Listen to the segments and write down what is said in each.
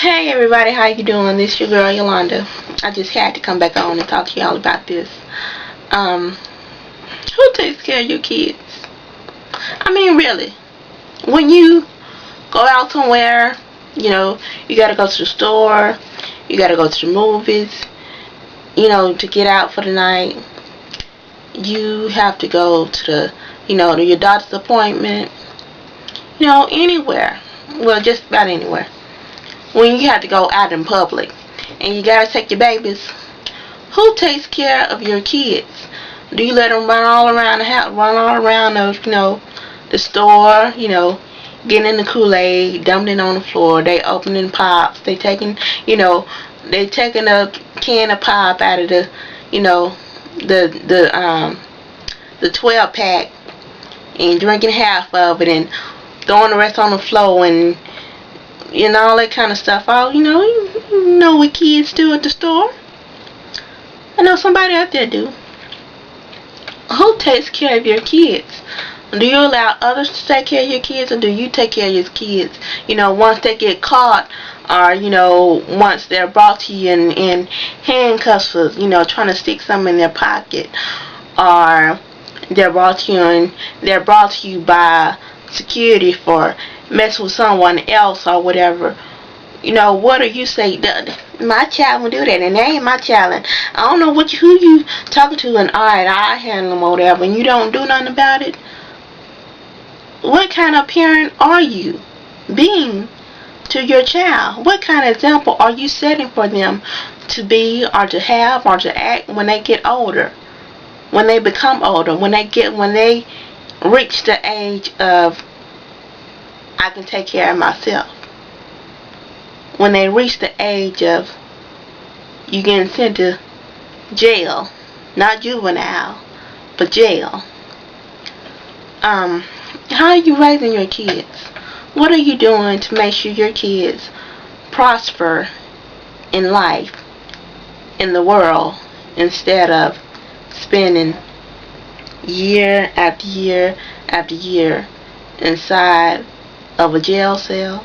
Hey everybody, how you doing? This your girl Yolanda. I just had to come back on and talk to y'all about this. Um, who takes care of your kids? I mean, really, when you go out somewhere, you gotta go to the store, you gotta go to the movies, to get out for the night. You have to go to to your doctor's appointment, anywhere. Well, just about anywhere. When you have to go out in public and you gotta take your babies, who takes care of your kids? Do you let them run all around the house, run all around the store, getting in the Kool-Aid, dumping it on the floor, they opening pops, they taking a can of pop out of you know, the 12 pack and drinking half of it and throwing the rest on the floor and all that kind of stuff. You know what kids do at the store. I know somebody out there do. Who takes care of your kids? Do you allow others to take care of your kids, or do you take care of your kids? Once they get caught, or once they're brought to you in handcuffs, trying to stick something in their pocket, or they're brought to you by security for messing with someone else or whatever. What do you say? My child will do that, and they ain't my child. And I don't know who you talking to, and alright, I handle them or whatever, and you don't do nothing about it. What kind of parent are you being to your child? What kind of example are you setting for them to be, or to have, or to act when they get older? When they become older, when they reach the age of I can take care of myself. When they reach the age of you getting sent to jail, not juvenile, but jail. How are you raising your kids? What are you doing to make sure your kids prosper in life, in the world, instead of spending year after year after year inside of a jail cell?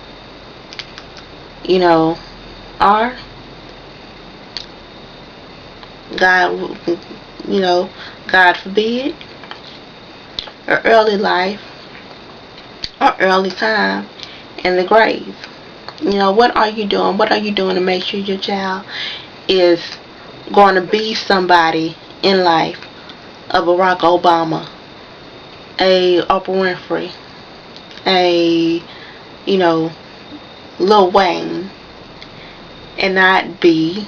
Or God, God forbid, or early life, or early time in the grave. What are you doing? What are you doing to make sure your child is going to be somebody in life? A Barack Obama, a Oprah Winfrey, a Lil Wayne, and not be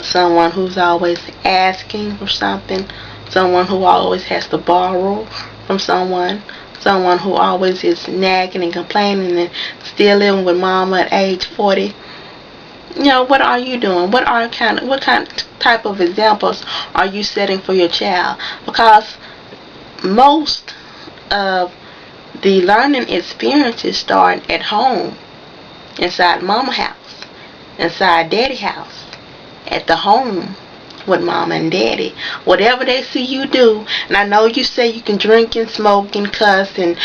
someone who's always asking for something, someone who always has to borrow from someone who always is nagging and complaining and still living with mama at age 40. What are you doing? What type of examples are you setting for your child? Because most of the learning experiences start at home, inside mama house, inside daddy house, at the home with mama and daddy. Whatever they see you do, and I know you say you can drink and smoke and cuss and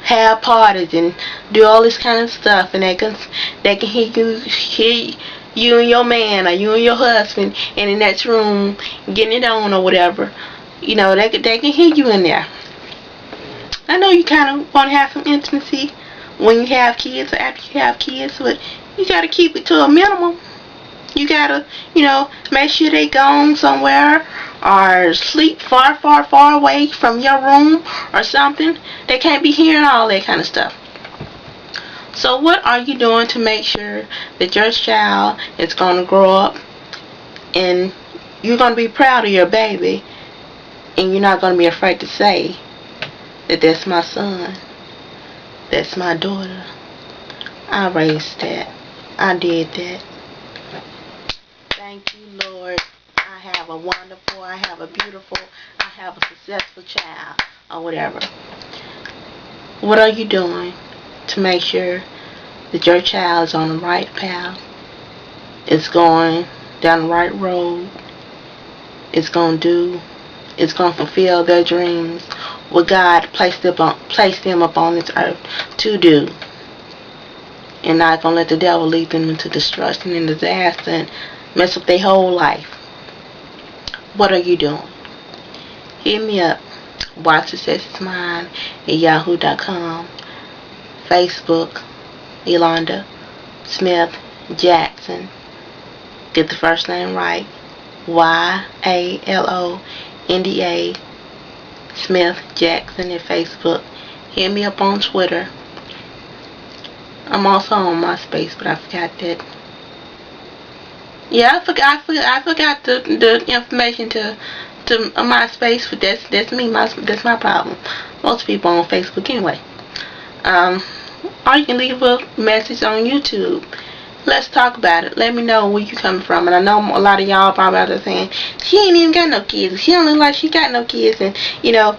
have parties and do all this kind of stuff, and they can hear you and your man or you and your husband in the next room getting it on or whatever. They can hear you in there. I know you kind of want to have some intimacy when you have kids or after you have kids, but you got to keep it to a minimum. You got to, make sure they gone somewhere or sleep far, far, far away from your room or something. They can't be hearing all that kind of stuff. So what are you doing to make sure that your child is going to grow up and you're going to be proud of your baby, and you're not going to be afraid to say that that's my son, that's my daughter, I raised that, I did that. Thank you, Lord. I have a wonderful, I have a beautiful, I have a successful child, or whatever. What are you doing to make sure that your child is on the right path, is going down the right road, is going to fulfill their dreams, what God placed them upon this earth to do? and not gonna let the devil lead them into destruction and disaster and mess up their whole life. What are you doing? Hit me up. Watch Success is Mine at yahoo.com. Facebook, Yolanda Smith Jackson. Get the first name right. YALONDA Smith Jackson at Facebook. Hit me up on Twitter. I'm also on MySpace, but I forgot that. Yeah, I forgot the information to MySpace, but that's me. That's my problem. Most people on Facebook anyway. Or you can leave a message on YouTube. Let's talk about it. Let me know where you coming from. And I know a lot of y'all probably out there saying, she ain't even got no kids. She don't look like she got no kids. And, yeah,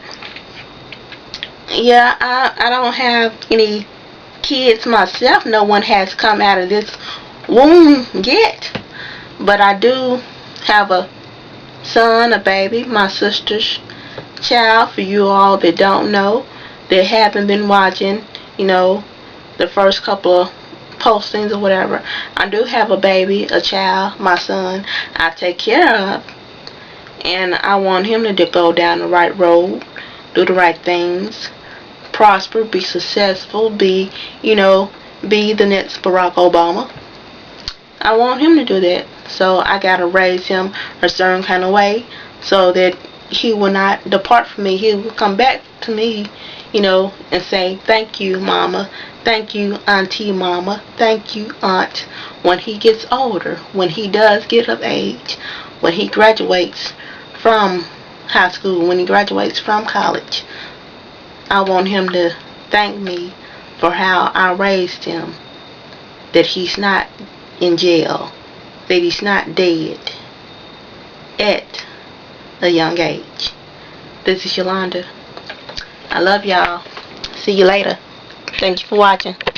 I don't have any kids myself. No one has come out of this womb yet. But I do have a son, a baby, my sister's child. For you all that don't know, that haven't been watching, the first couple of postings or whatever, I do have a baby, a child, my son, I take care of. And I want him to go down the right road, do the right things, prosper, be successful, be the next Barack Obama. I want him to do that. So I gotta raise him a certain kind of way so that he will not depart from me. He will come back to me, and say, thank you, Mama. Thank you, Auntie Mama. Thank you, Aunt. When he gets older, when he does get of age, when he graduates from high school, when he graduates from college, I want him to thank me for how I raised him. That he's not in jail. That he's not dead at a young age. This is Yolanda. I love y'all. See you later. Thank you for watching.